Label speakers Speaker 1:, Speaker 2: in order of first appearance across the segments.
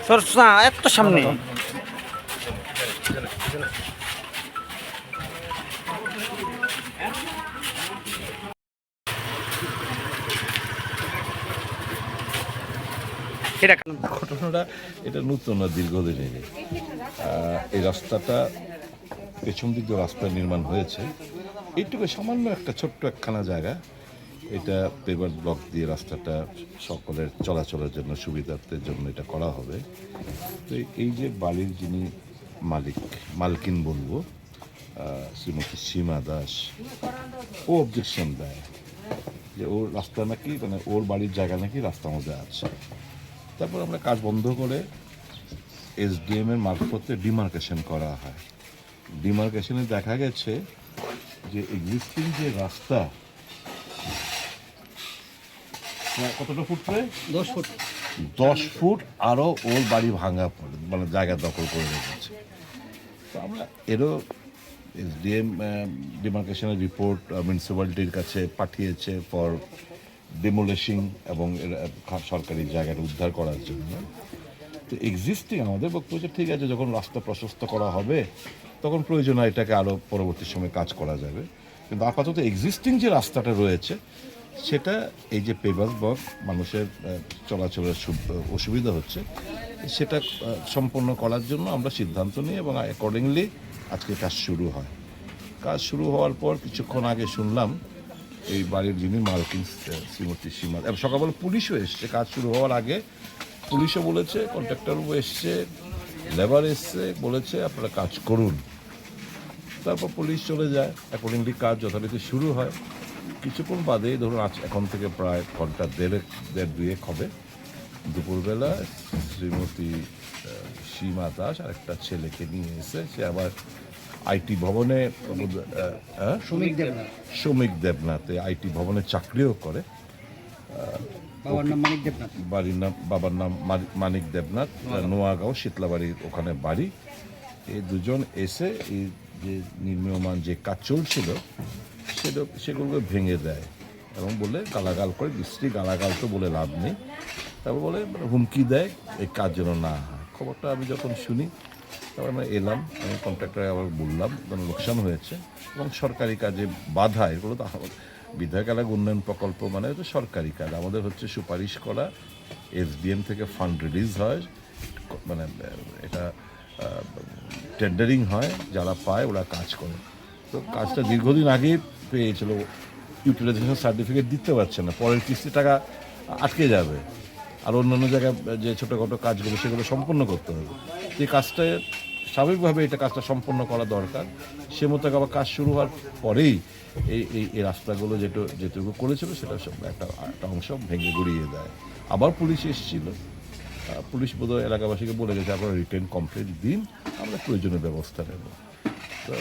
Speaker 1: সরসা এত সামনে এটা
Speaker 2: ঘটনাটা এটা নতুন না, দীর্ঘদিনের। এই রাস্তাটা পেছন দিক দিয়ে রাস্তা নির্মাণ হয়েছে, এইটুকু সামান্য একটা ছোট্ট একখানা জায়গা, এটা পেভার ব্লক দিয়ে রাস্তাটা সকলের চলাচলের জন্য সুবিধার্থের জন্য এটা করা হবে। তো এই যে বাড়ির যিনি মালকিন বলবো, শ্রীমতী সীমা দাস, ও অবজেকশন দেয় যে ওর রাস্তা নাকি, মানে ওর বাড়ির জায়গা নাকি রাস্তার মধ্যে আছে। তারপর আমরা কাজ বন্ধ করে এসডিএম এর মারফতে ডিমার্কেশন করা হয়। ডিমার্কেশনে দেখা গেছে যে এক্সিস্টিং যে রাস্তা কতটা ফুট, প্রায় 10 ফুট আরও ওর বাড়ি ভাঙা পড়ে, মানে জায়গা দখল করে রেখেছে। তো আমরা এরও এসডিএম ডিমার্কেশনের রিপোর্ট মিউনিসিপ্যালিটির কাছে পাঠিয়েছে ফর ডিমোলিশিং এবং সরকারি জায়গাটা উদ্ধার করার জন্য। তো এক্সিস্টিং আমাদের বক্তব্য ঠিক আছে, যখন রাস্তা প্রশস্ত করা হবে তখন প্রয়োজন হয় এটাকে আরও পরবর্তী সময় কাজ করা যাবে। কিন্তু আপাতত এক্সিস্টিং যে রাস্তাটা রয়েছে সেটা এই যে পেভার ব্লক মানুষের চলাচলের অসুবিধা হচ্ছে, সেটা সম্পন্ন করার জন্য আমরা সিদ্ধান্ত নিই এবং অ্যাকর্ডিংলি আজকে কাজ শুরু হয়। কাজ শুরু হওয়ার পর কিছুক্ষণ আগে শুনলাম এই বাড়ির যিনি মালকিন শ্রীমতী সীমা, সকালবেলা পুলিশও এসছে। কাজ শুরু হওয়ার আগে পুলিশও বলেছে, কন্ট্রাক্টরও এসছে, লেবার এসছে, বলেছে আপনারা কাজ করুন। তারপর পুলিশ চলে যায়, অ্যাকর্ডিংলি কাজ যথারীতি শুরু হয়। কিছুক্ষণ বাদে ধরুন এখন থেকে প্রায় ঘন্টা দেড় দুয়েক হবে, দুপুরবেলা শ্রীমতী সীমা দাস আর একটা ছেলেকে নিয়ে এসে, সে আবার আইটি ভবনে, শ্রমিক দেবনাথে আইটি ভবনে চাকরিও করে। বাবার নাম মানিক দেবনাথ, নোয়াগাঁও শীতলাবাড়ির ওখানে বাড়ি। এই দুজন এসে এই যে নির্মীয়মান যে কাজ চলছিল সেগুলোকে ভেঙে দেয় এবং বলে গালাগাল করে, বিশ্রী গালাগাল তো বলে লাভ নেই। তারপর বলে হুমকি দেয় এই কাজ যেন না হয়। খবরটা আমি যখন শুনি তারপর আমরা এলাম, আমি কন্ট্রাক্টরে আবার বললাম কোনো লোকসান হয়েছে এবং সরকারি কাজে বাধা, এগুলো তো বিধায়ক এলাকা উন্নয়ন প্রকল্প মানে তো সরকারি কাজ, আমাদের হচ্ছে সুপারিশ করা, এসডিএম থেকে ফান্ড রিলিজ হয়, মানে এটা টেন্ডারিং হয়, যারা পায় ওরা কাজ করে। তো কাজটা দীর্ঘদিন আগেই পেয়েছিল, ইউটিলাইজেশন সার্টিফিকেট দিতে পারছে না, পরের কিস্তি টাকা আটকে যাবে, আর অন্যান্য জায়গায় যে ছোটোখাটো কাজগুলো সেগুলো সম্পন্ন করতে হবে। এই কাজটা স্বাভাবিকভাবে এটা কাজটা সম্পন্ন করা দরকার। সে মতো আবার কাজ শুরু হওয়ার পরেই এই রাস্তাগুলো যেটুকু করেছিল সেটা সব একটা অংশ ভেঙে গুড়িয়ে দেয়। আবার পুলিশ এসেছিল, পুলিশ বোধহয় এলাকাবাসীকে বলে গেছে আপনারা রিটেন কমপ্লেন দিন, আমরা প্রয়োজনীয় ব্যবস্থা নেব। তো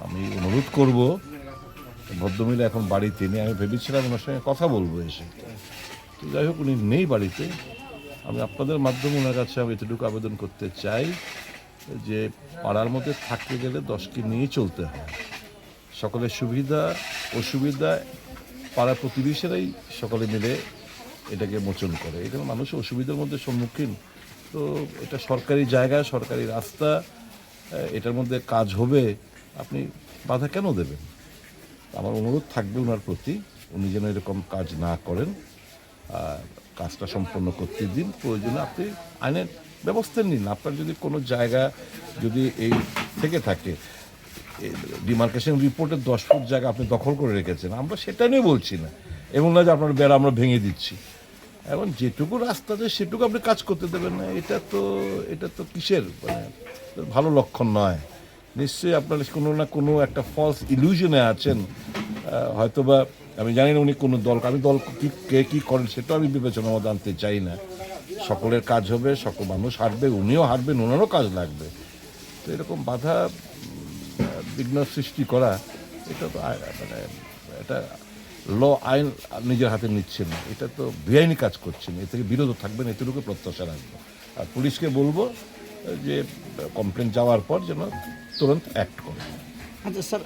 Speaker 2: আমি অনুরোধ করব, ভদ্রমহিলা এখন বাড়িতে নেই, আমি ভেবেছিলাম ওনার সঙ্গে কথা বলবো এসে, তো যাই হোক উনি নেই বাড়িতে। আমি আপনাদের মাধ্যমে ওনার কাছে আমি এতটুকু আবেদন করতে চাই যে পাড়ার মধ্যে থাকতে গেলে 10কে নিয়ে চলতে হয়। সকলের সুবিধা অসুবিধা পাড়া প্রতিবেশীরাই সকলে মিলে এটাকে মোচন করে। এখানে মানুষ অসুবিধার মধ্যে সম্মুখীন, তো এটা সরকারি জায়গা, সরকারি রাস্তা, এটার মধ্যে কাজ হবে, আপনি বাধা কেন দেবেন? আমার অনুরোধ থাকবে ওনার প্রতি, উনি যেন এরকম কাজ না করেন, কাজটা সম্পন্ন করতে দিন। প্রয়োজনে আপনি আইনের ব্যবস্থা নিন। আপনার যদি কোনো জায়গা যদি এই থেকে থাকে, ডিমার্কেশন রিপোর্টের 10 ফুট জায়গা আপনি দখল করে রেখেছেন, আমরা সেটা নিয়ে বলছি না, এবং না যে আপনার বেড়া আমরা ভেঙে দিচ্ছি, এখন যেটুকু রাস্তাতে সেটুকু আপনি কাজ করতে দেবেন না, এটা তো কিসের, মানে ভালো লক্ষণ নয়। নিশ্চয়ই আপনার কোনো না কোনো একটা ফলস ইলিউশনে আছেন, হয়তোবা আমি জানি না উনি কোনো দল, আমি দল কে কী করেন সেটাও আমি বিবেচনার মধ্যে আনতে চাই না। সকলের কাজ হবে, সকল মানুষ হাঁটবে, উনিও হাঁটবেন, ওনারও কাজ লাগবে। তো এরকম বাধা বিঘ্ন সৃষ্টি করা, এটা তো মানে এটা আইন নিজের হাতে নিচ্ছে না, এটা তো বেআইনি কাজ করছেন, এ থেকে বিরত থাকবেন, এতটুকু প্রত্যাশা রাখবো। আর পুলিশকে বলবো যে কমপ্লেন যাওয়ার পর যেন তুরন্ত অ্যাক্ট করে।
Speaker 1: আচ্ছা স্যার,